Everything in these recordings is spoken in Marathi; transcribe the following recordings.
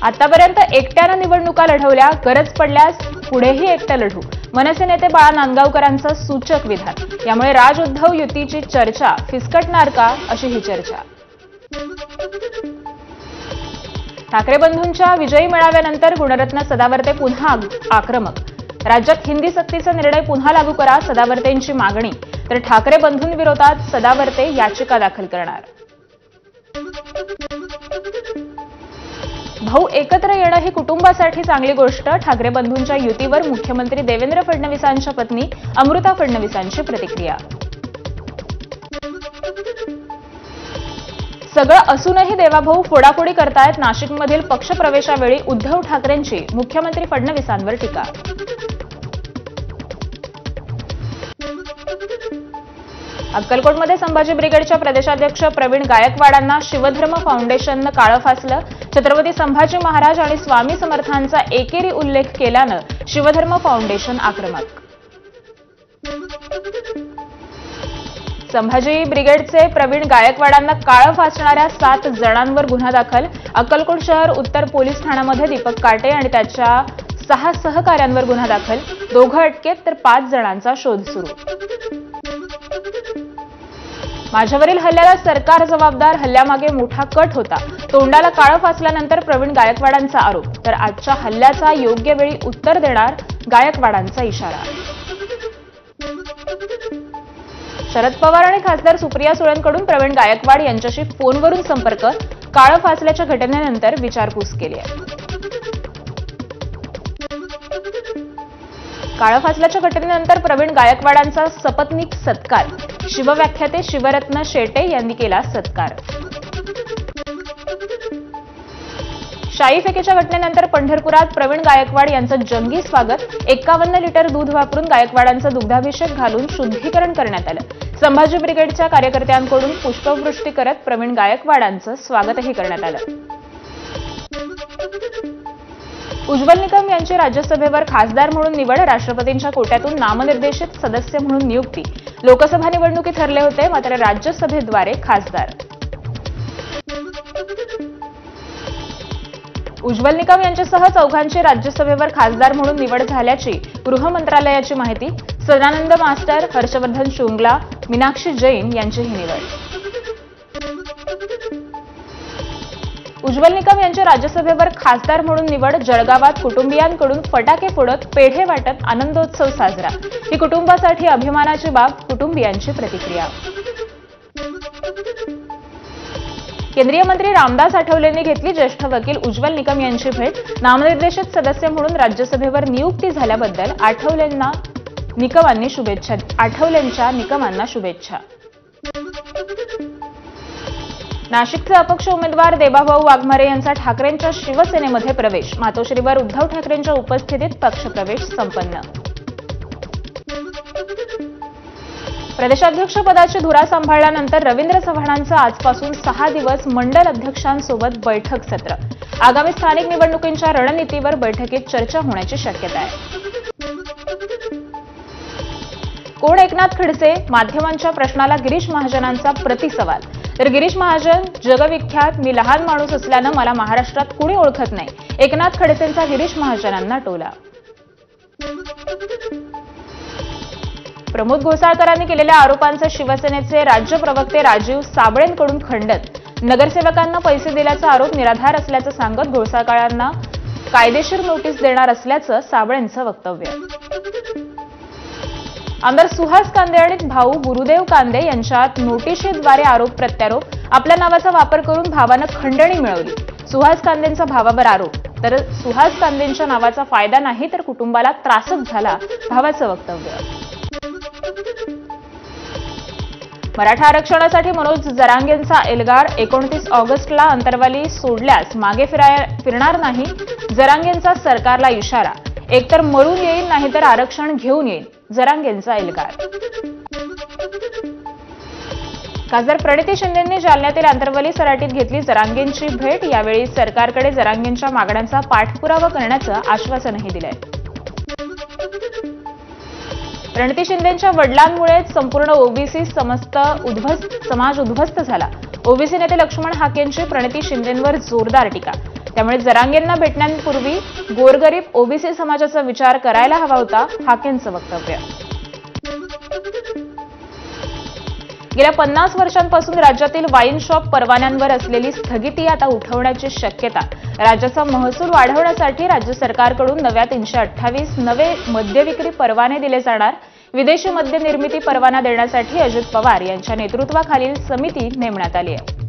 आतापर्यंत एकट्यानं निवडणुका लढवल्या, गरज पडल्यास पुढेही एकटं लढू, मनसे नेते बाळा नांदगावकरांचं सूचक विधान. यामुळे राज उद्धव युतीची चर्चा फिसकटणार का, अशी ही चर्चा. ठाकरे बंधूंच्या विजयी मेळाव्यानंतर गुणरत्न सदावर्ते पुन्हा आक्रमक. राज्यात हिंदी सक्तीचा निर्णय पुन्हा लागू करा, सदावर्तेंची मागणी. तर ठाकरे बंधूंविरोधात सदावर्ते याचिका दाखल करणार. भाऊ एकत्र येणं ही कुटुंबासाठी चांगली गोष्ट. ठाकरे बंधूंच्या युतीवर मुख्यमंत्री देवेंद्र फडणवीसांच्या पत्नी अमृता फडणवीसांची प्रतिक्रिया. सगळं असूनही देवाभाऊ फोडाफोडी करतायत. नाशिकमधील पक्षप्रवेशावेळी उद्धव ठाकरेंची मुख्यमंत्री फडणवीसांवर टीका. अक्कलकोटमध्ये संभाजी ब्रिगेडच्या प्रदेशाध्यक्ष प्रवीण गायकवाडांना शिवधर्म फाउंडेशननं काळं फासलं. छत्रपती संभाजी महाराज आणि स्वामी समर्थांचा एकेरी उल्लेख केल्यानं शिवधर्म फाउंडेशन आक्रमक. संभाजी ब्रिगेडचे प्रवीण गायकवाडांना काळं फासणाऱ्या 7 जणांवर गुन्हा दाखल. अक्कलकोट शहर उत्तर पोलीस ठाण्यामध्ये दीपक काटे आणि त्याच्या 6 सहकाऱ्यांवर गुन्हा दाखल. 2 अटकेत तर 5 जणांचा शोध सुरू. माझ्यावरील हल्ल्याला सरकार जबाबदार, हल्ल्यामागे मोठा कट होता. तोंडाला काळं फासल्यानंतर प्रवीण गायकवाडांचा आरोप. तर आजच्या हल्ल्याचा योग्य वेळी उत्तर देणार, गायकवाडांचा इशारा. शरद पवार आणि खासदार सुप्रिया सुळेंकडून प्रवीण गायकवाड यांच्याशी फोनवरून संपर्क. काळं फासल्याच्या घटनेनंतर विचारपूस केली आहे. काळं फासल्याच्या घटनेनंतर प्रवीण गायकवाडांचा सपत्नीक सत्कार. शिवव्याख्याते शिवरत्न शेटे यांनी केला सत्कार. शाई फेकीच्या घटनेनंतर पंढरपुरात प्रवीण गायकवाड यांचं जंगी स्वागत. 51 लिटर दूध वापरून गायकवाडांचा दुग्धाभिषेक घालून शुद्धीकरण करण्यात आलं. संभाजी ब्रिगेडच्या कार्यकर्त्यांकडून पुष्पवृष्टी करत प्रवीण गायकवाडांचं स्वागतही करण्यात आलं. उज्ज्वल निकम यांची राज्यसभेवर खासदार म्हणून निवड. राष्ट्रपतींच्या कोट्यातून नामनिर्देशित सदस्य म्हणून नियुक्ती. लोकसभा निवडणुकीत ठरले होते, मात्र राज्यसभेद्वारे खासदार. उज्ज्वल निकम यांच्यासह 4 राज्यसभेवर खासदार म्हणून निवड झाल्याची गृह मंत्रालयाची माहिती. सदानंद मास्टर, हर्षवर्धन श्रुंगला, मीनाक्षी जैन यांची ही निवड. उज्ज्वल निकम यांच्या राज्यसभेवर खासदार म्हणून निवड. जळगावात कुटुंबियांकडून फटाके फोडत पेढे वाटत आनंदोत्सव साजरा. ही कुटुंबासाठी अभिमानाची बाब, कुटुंबियांची प्रतिक्रिया. केंद्रीय मंत्री रामदास आठवलेंनी घेतली ज्येष्ठ वकील उज्ज्वल निकम यांची भेट. नामनिर्देशित सदस्य म्हणून राज्यसभेवर नियुक्ती झाल्याबद्दल आठवलेंच्या निकमांना शुभेच्छा. नाशिकचे अपक्ष उमेदवार देवाभाऊ वाघमारे यांचा ठाकरेंच्या शिवसेनेमध्ये प्रवेश. मातोश्रीवर उद्धव ठाकरेंच्या उपस्थितीत पक्षप्रवेश संपन्न. प्रदेशाध्यक्षपदाची धुरा सांभाळल्यानंतर रवींद्र चव्हाणांचं आजपासून 6 दिवस मंडल अध्यक्षांसोबत बैठक सत्र. आगामी स्थानिक निवडणुकींच्या रणनीतीवर बैठकीत चर्चा होण्याची शक्यता आहे. कोण एकनाथ खडसे? माध्यमांच्या प्रश्नाला गिरीश महाजनांचा प्रतिसवाल. तर गिरीश महाजन जगविख्यात, मी लहान माणूस असल्यानं मला महाराष्ट्रात कुणी ओळखत नाही. एकनाथ खडसेंचा गिरीश महाजनांना टोला. प्रमोद घोसाळकरांनी केलेल्या आरोपांचे शिवसेनेचे राज्य प्रवक्ते राजीव साबळेंकडून खंडन. नगरसेवकांना पैसे दिल्याचा आरोप निराधार असल्याचं सांगत घोसाळकरांना कायदेशीर नोटीस देणार असल्याचं साबळेंचं वक्तव्य. आमदार सुहास कांदे आणि भाऊ गुरुदेव कांदे यांच्यात नोटिशीद्वारे आरोप प्रत्यारोप. आपल्या नावाचा वापर करून भावानं खंडणी मिळवली. सुहास कांदेंचा भावावर आरोप. तर सुहास कांदेंच्या नावाचा फायदा नाही तर कुटुंबाला त्रासच झाला, भावाचं वक्तव्य. मराठा आरक्षणासाठी मनोज जरांगेंचा एल्गार. 29 ऑगस्टला अंतरवाली सोडल्यास मागे फिरणार नाही, जरांगेंचा सरकारला इशारा. एकतर मरून येईल नाहीतर आरक्षण घेऊन येईल, जरांगेंचा एल्गार. खासदार प्रणिती शिंदेंनी जालन्यातील अंतरवली सराटीत घेतली जरांगेंची भेट. यावेळी सरकारकडे जरांगेंच्या मागण्यांचा पाठपुरावा करण्याचं आश्वासनही दिलंय. प्रणिती शिंदेंच्या वडिलांमुळेच संपूर्ण ओबीसी समाज उद्ध्वस्त झाला. ओबीसी नेते लक्ष्मण हाकेंची प्रणिती शिंदेंवर जोरदार टीका. त्यामुळे जरांगेंना भेटण्यापूर्वी गोरगरीब ओबीसी समाजाचा विचार करायला हवा होता, हाकेंचं वक्तव्य. गेल्या 50 वर्षांपासून राज्यातील वाईन शॉप परवान्यांवर असलेली स्थगिती आता उठवण्याची शक्यता. राज्याचा महसूल वाढवण्यासाठी राज्य सरकारकडून नव्या 328 नवे मद्यविक्री परवाने दिले जाणार. विदेशी मद्य निर्मिती परवाना देण्यासाठी अजित पवार यांच्या नेतृत्वाखालील समिती नेमण्यात आली आहे.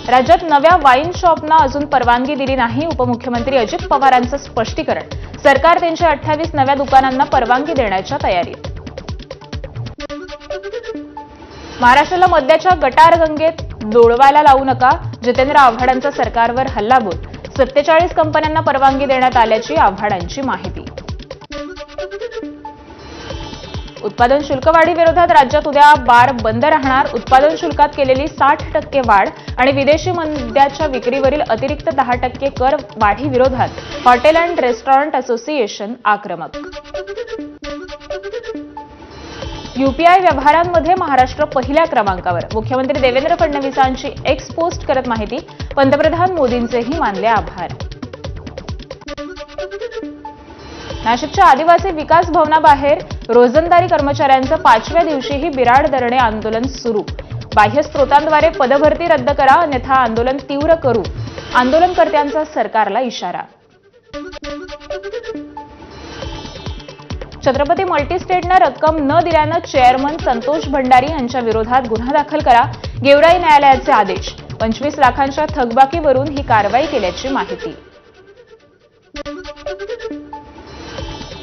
राज्यात नव्या वाईन शॉपना अजून परवानगी दिली नाही. उपमुख्यमंत्री अजित पवारांचं स्पष्टीकरण. सरकार 328 नव्या दुकानांना परवानगी देण्याच्या तयारीत. महाराष्ट्राला मद्याच्या गटारगंगेत लोळवायला लावू नका. जितेंद्र आव्हाडांचा सरकारवर हल्लाबोल. 47 कंपन्यांना परवानगी देण्यात आल्याची आव्हाडांची माहिती. उत्पादन शुल्क वाढीविरोधात राज्यात उद्या बार बंद राहणार. उत्पादन शुल्कात केलेली 60% वाढ आणि विदेशी मद्याच्या विक्रीवरील अतिरिक्त 10% कर वाढीविरोधात हॉटेल अँड रेस्टॉरंट असोसिएशन आक्रमक. यूपीआय व्यवहारांमध्ये महाराष्ट्र पहिल्या क्रमांकावर. मुख्यमंत्री देवेंद्र फडणवीसांची एक्स पोस्ट करत माहिती. पंतप्रधान मोदींचेही मानले आभार. नाशिकच्या आदिवासी विकास भवनाबाहेर रोजंदारी कर्मचाऱ्यांचं 5व्या दिवशीही बिराड धरणे आंदोलन सुरू. बाह्य स्रोतांद्वारे पदभरती रद्द करा, अन्यथा आंदोलन तीव्र करू. आंदोलनकर्त्यांचा सरकारला इशारा. छत्रपती मल्टीस्टेटनं रक्कम न दिल्यानं चेअरमन संतोष भंडारी यांच्या विरोधात गुन्हा दाखल करा. गेवराई न्यायालयाचे आदेश. 25 लाखांच्या थकबाकीवरून ही कारवाई केल्याची माहिती.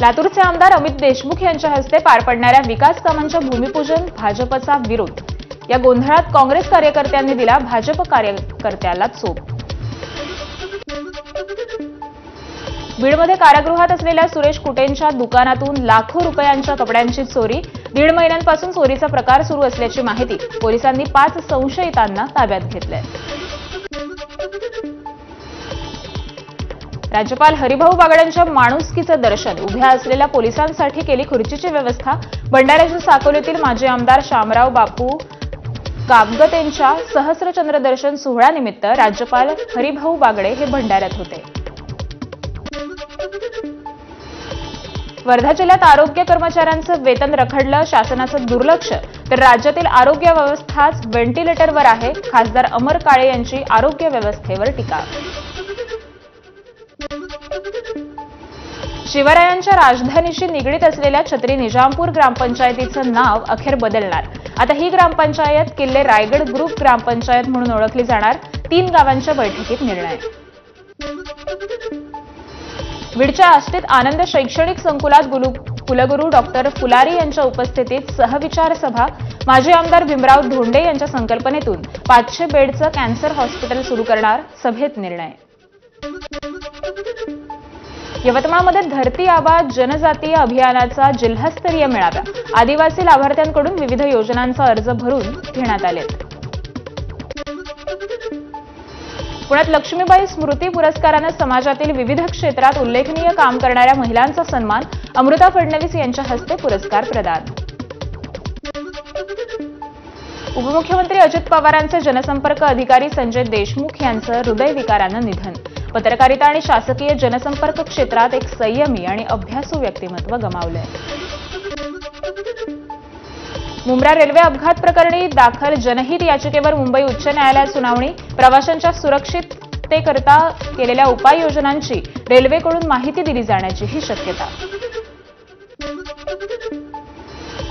लातूरचे आमदार अमित देशमुख यांच्या हस्ते पार पडणाऱ्या विकास कामांच्या भूमिपूजन. भाजपचा विरोध. या गोंधळात काँग्रेस कार्यकर्त्यांनी दिला भाजप कार्यकर्त्याला चोप. बीडमध्ये कारागृहात असलेल्या सुरेश कुटेंच्या दुकानातून लाखो रुपयांच्या कपड्यांची चोरी. 1.5 महिन्यांपासून चोरीचा प्रकार सुरू असल्याची माहिती. पोलिसांनी 5 संशयितांना ताब्यात घेतलंय. राज्यपाल हरिभाऊ बागडेंच्या माणुसकीचं दर्शन. उभ्या असलेल्या पोलिसांसाठी केली खुर्चीची व्यवस्था. भंडाऱ्याच्या साकोलीतील माजी आमदार शामराव बापू काबगतेंच्या सहस्रचंद्र दर्शन सोहळ्यानिमित्त राज्यपाल हरिभाऊ बागडे हे भंडाऱ्यात होते. वर्धा जिल्ह्यात आरोग्य कर्मचाऱ्यांचं वेतन रखडलं. शासनाचं दुर्लक्ष. तर राज्यातील आरोग्य व्यवस्थाच व्हेंटिलेटरवर आहे. खासदार अमर काळे यांची आरोग्य व्यवस्थेवर टीका. शिवरायांच्या राजधानीशी निगडीत असलेल्या छत्री निजामपूर ग्रामपंचायतीचं नाव अखेर बदलणार. आता ही ग्रामपंचायत किल्ले रायगड ग्रुप ग्रामपंचायत म्हणून ओळखली जाणार. 3 गावांच्या बैठकीत निर्णय. बीडच्या आष्टीत आनंद शैक्षणिक संकुलात कुलगुरू डॉक्टर फुलारी यांच्या उपस्थितीत सहविचार सभा. माजी आमदार भीमराव धोंडे यांच्या संकल्पनेतून 500 बेडचं कॅन्सर हॉस्पिटल सुरू करणार. सभेत निर्णय. यवतमाळमध्ये धरती आबा जनजातीय अभियानाचा जिल्हास्तरीय मेळावा. आदिवासी लाभार्थ्यांकडून विविध योजनांचा अर्ज भरून घेण्यात आले. पुण्यात लक्ष्मीबाई स्मृती पुरस्कारानं समाजातील विविध क्षेत्रात उल्लेखनीय काम करणाऱ्या महिलांचा सन्मान. अमृता फडणवीस यांच्या हस्ते पुरस्कार प्रदान. उपमुख्यमंत्री अजित पवारांचे जनसंपर्क अधिकारी संजय देशमुख यांचं हृदयविकारानं निधन. पत्रकारिता आणि शासकीय जनसंपर्क क्षेत्रात एक संयमी आणि अभ्यासू व्यक्तिमत्व गमावलंय. मुंब्रा रेल्वे अपघात प्रकरणी दाखल जनहित याचिकेवर मुंबई उच्च न्यायालयात सुनावणी. प्रवाशांच्या सुरक्षिततेकरता केलेल्या उपाययोजनांची रेल्वेकडून माहिती दिली जाण्याचीही शक्यता.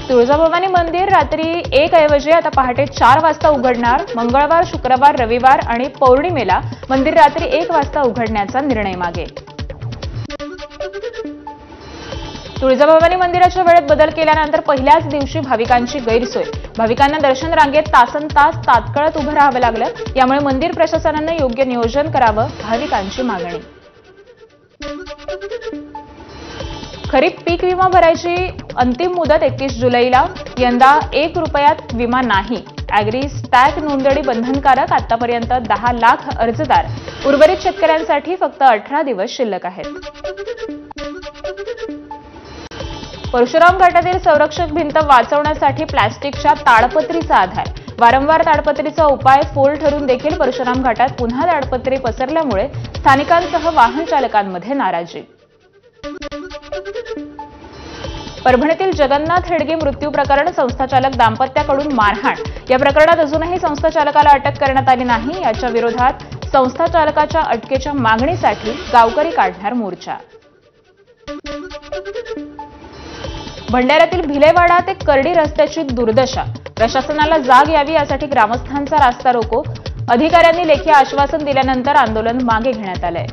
तुळजाभवानी मंदिर रात्री 1 ऐवजी आता पहाटे 4 वाजता उघडणार. मंगळवार, शुक्रवार, रविवार आणि पौर्णिमेला मंदिर रात्री 1 वाजता उघडण्याचा निर्णय मागे. तुळजाभवानी मंदिराच्या वेळेत बदल केल्यानंतर पहिल्याच दिवशी भाविकांची गैरसोय. भाविकांना दर्शन रांगेत तासनतास तात्काळात उभं राहावं लागलं. यामुळे मंदिर प्रशासनानं योग्य नियोजन करावं, भाविकांची मागणी. खरीप पीक विमा भरायची अंतिम मुदत 31 जुलैला. यंदा 1 रुपयात विमा नाही. अॅग्री स्टॅक नोंदणी बंधनकारक. आतापर्यंत 10 लाख अर्जदार. उर्वरित शेतकऱ्यांसाठी फक्त 18 दिवस शिल्लक आहेत. परशुराम घाटातील संरक्षक भिंत वाचवण्यासाठी प्लॅस्टिकच्या ताडपत्रीचा आधार. वारंवार ताडपत्रीचा उपाय फोल ठरून देखील परशुराम घाटात पुन्हा ताडपत्री पसरल्यामुळे स्थानिकांसह वाहन चालकांमध्ये नाराजी. परभणीतील जगन्नाथ हेडगे मृत्यू प्रकरण, संस्थाचालक दाम्पत्याकडून मारहाण. या प्रकरणात अजूनही संस्थाचालकाला अटक करण्यात आली नाही. याच्या विरोधात संस्थाचालकाच्या अटकेच्या मागणीसाठी गावकरी काढणार मोर्चा. भंडाऱ्यातील भिलेवाडा ते कर्डी रस्त्याची दुर्दशा. प्रशासनाला जाग यावी यासाठी ग्रामस्थांचा रास्ता रोको. अधिकाऱ्यांनी लेखी आश्वासन दिल्यानंतर आंदोलन मागे घेण्यात आलंय.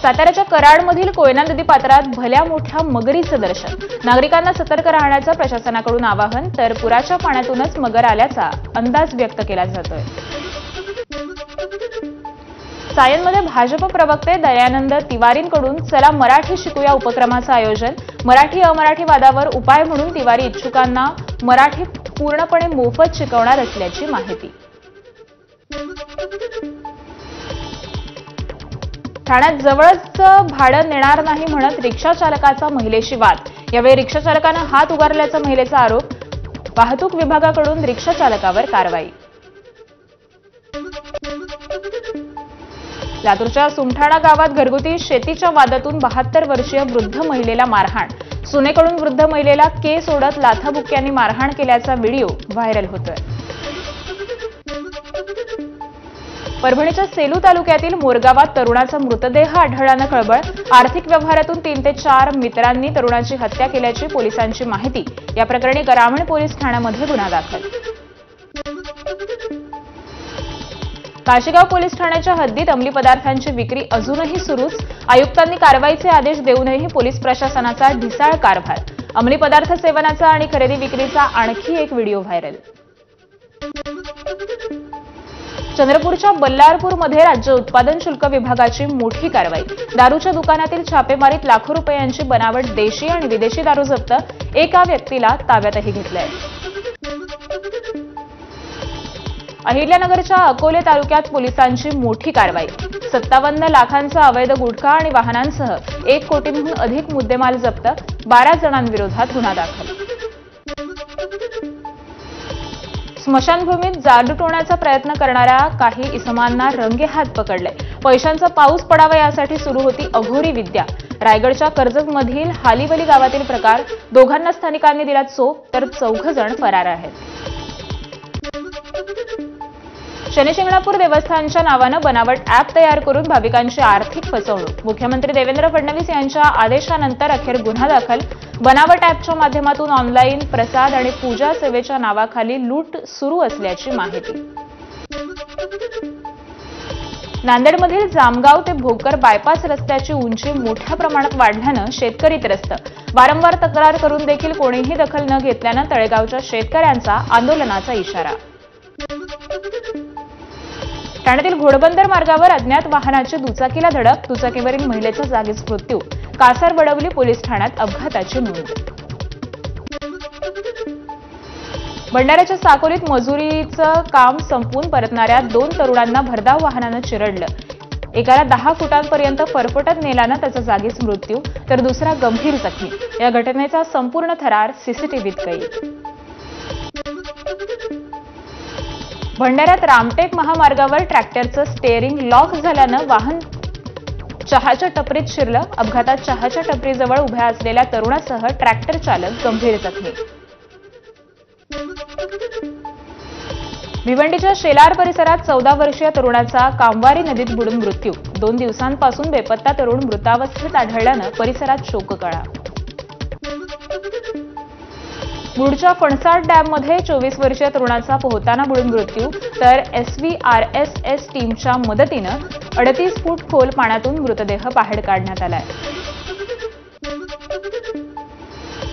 साताऱ्याच्या कराडमधील कोयना नदी पात्रात भल्या मोठ्या मगरीचं दर्शन. नागरिकांना सतर्क राहण्याचं प्रशासनाकडून आवाहन. तर पुराच्या पाण्यातूनच मगर आल्याचा अंदाज व्यक्त केला जातोय. सायनमध्ये भाजप प्रवक्ते दयानंद तिवारींकडून चला मराठी शिकूया उपक्रमाचं आयोजन. मराठी अमराठी वादावर उपाय म्हणून तिवारी इच्छुकांना मराठी पूर्णपणे मोफत शिकवणार असल्याची माहिती. ठाण्यात जवळच भाडं नेणार नाही म्हणत रिक्षा चालकाचा महिलेशी वाद. यावेळी रिक्षा चालकानं हात उगारल्याचा महिलेचा आरोप. वाहतूक विभागाकडून रिक्षा चालकावर कारवाई. लातूरच्या सुमठाणा गावात घरगुती शेतीच्या वादातून 72 वर्षीय वृद्ध महिलेला मारहाण. सुनेकडून वृद्ध महिलेला केस ओढत लाथाबुक्क्यांनी मारहाण केल्याचा व्हिडिओ व्हायरल होतोय. परभणीच्या सेलू तालुक्यातील मोरगावात तरुणाचा मृतदेह आढळल्यानं खळबळ. आर्थिक व्यवहारातून 3 ते 4 मित्रांनी तरुणाची हत्या केल्याची पोलिसांची माहिती. या प्रकरणी ग्रामीण पोलीस ठाण्यामध्ये गुन्हा दाखल. काशीगाव पोलीस ठाण्याच्या हद्दीत अंमली पदार्थांची विक्री अजूनही सुरूच. आयुक्तांनी कारवाईचे आदेश देऊनही पोलीस प्रशासनाचा ढिसाळ कारभार. अंमली पदार्थ सेवनाचा आणि खरेदी विक्रीचा आणखी एक व्हिडिओ व्हायरल. चंद्रपूरच्या बल्लारपूरमध्ये राज्य उत्पादन शुल्क विभागाची मोठी कारवाई. दारूच्या दुकानातील छापेमारीत लाखो रुपयांची बनावट देशी आणि विदेशी दारू जप्त. एका व्यक्तीला ताब्यातही घेतलंय. अहिल्यानगरच्या अकोले तालुक्यात पोलिसांची मोठी कारवाई. 57 लाखांचा अवैध गुटखा आणि वाहनांसह 1 कोटींहून अधिक मुद्देमाल जप्त. 12 जणांविरोधात गुन्हा दाखल. स्मशानभूमीत जादू लुटवण्याचा प्रयत्न करणाऱ्या काही इसमांना रंगेहात पकडले. पैशांचा पाऊस पडावा यासाठी सुरू होती अघोरी विद्या. रायगडच्या कर्जतमधील हालिवली गावातील प्रकार. दोघांना स्थानिकांनी दिला चोप, तर 4 जण फरार आहेत. शनिशिंगणापूर देवस्थानच्या नावानं बनावट अॅप तयार करून भाविकांची आर्थिक फसवणूक. मुख्यमंत्री देवेंद्र फडणवीस यांच्या आदेशानंतर अखेर गुन्हा दाखल. बनावट अॅपच्या माध्यमातून ऑनलाईन प्रसाद आणि पूजा सेवेच्या नावाखाली लूट सुरू असल्याची माहिती. नांदेडमधील जामगाव ते भोकर बायपास रस्त्याची उंची मोठ्या प्रमाणात वाढल्यानं शेतकरी त्रस्त. वारंवार तक्रार करून देखील कोणीही दखल न घेतल्यानं तळेगावच्या शेतकऱ्यांचा आंदोलनाचा इशारा. ठाण्यातील घोडबंदर मार्गावर अज्ञात वाहनाची दुचाकीला धडक. दुचाकीवरील महिलेचा जागीच मृत्यू. कासार बडवली पोलीस ठाण्यात अपघाताची नोंद. भंडाऱ्याच्या साकोलीत मजुरीचं काम संपवून परतणाऱ्या 2 तरुणांना भरधाव वाहनानं चिरडलं. एकाला 10 फुटांपर्यंत फरफटत नेल्यानं त्याचा जागीच मृत्यू, तर दुसरा गंभीर जखमी. या घटनेचा संपूर्ण थरार सीसीटीव्हीत कैद. भंडाऱ्यात रामटेक महामार्गावर ट्रॅक्टरचं स्टेअरिंग लॉक झाल्यानं वाहन चहाच्या टपरीत शिरलं. अपघातात चहाच्या टपरीजवळ उभ्या असलेल्या तरुणासह ट्रॅक्टर चालक गंभीर जखमी. भिवंडीच्या शेलार परिसरात 14 वर्षीय तरुणाचा कामवारी नदीत बुडून मृत्यू. 2 दिवसांपासून बेपत्ता तरुण मृतावस्थेत आढळल्यानं परिसरात शोककळा. मुळच्या फणसाड डॅममध्ये 24 वर्षीय तरुणाचा पोहताना बुडून मृत्यू, तर SVRSS टीमच्या मदतीनं 38 फूट खोल पाण्यातून मृतदेह बाहेर काढण्यात आलाय.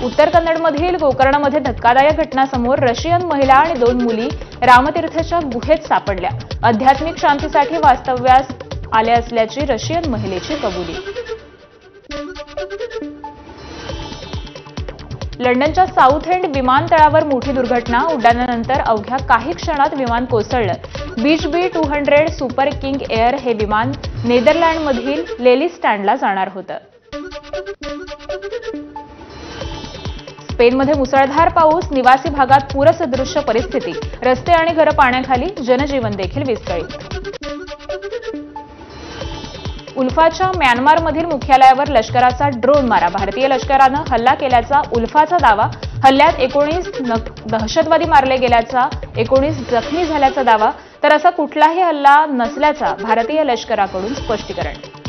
उत्तर कन्नडमधील गोकर्णमध्ये धक्कादायक घटना समोर. रशियन महिला आणि 2 मुली रामतीर्थच्या गुहेत सापडल्या. आध्यात्मिक शांतीसाठी वास्तव्यास आल्या असल्याची रशियन महिलेची कबुली. लंडनच्या साऊथ एंड विमानतळावर मोठी दुर्घटना. उड्डाणानंतर अवघ्या काही क्षणात विमान कोसळलं. Beach B200 super king air हे विमान स्पेनमध्ये मुसळधार पाऊस, निवासी भागात पूरसदृश्य परिस्थिती, रस्ते आणि घरं पाण्याखाली, जनजीवन देखील विस्कळीत. उल्फाच्या म्यानमारमधील मुख्यालयावर लष्कराचा ड्रोन मारा. भारतीय लष्करानं हल्ला केल्याचा उल्फाचा दावा. हल्ल्यात 19 दहशतवादी मारले गेल्याचा, 19 जखमी झाल्याचा दावा. तर असा कुठलाही हल्ला नसल्याचा भारतीय लष्कराकडून स्पष्टीकरण.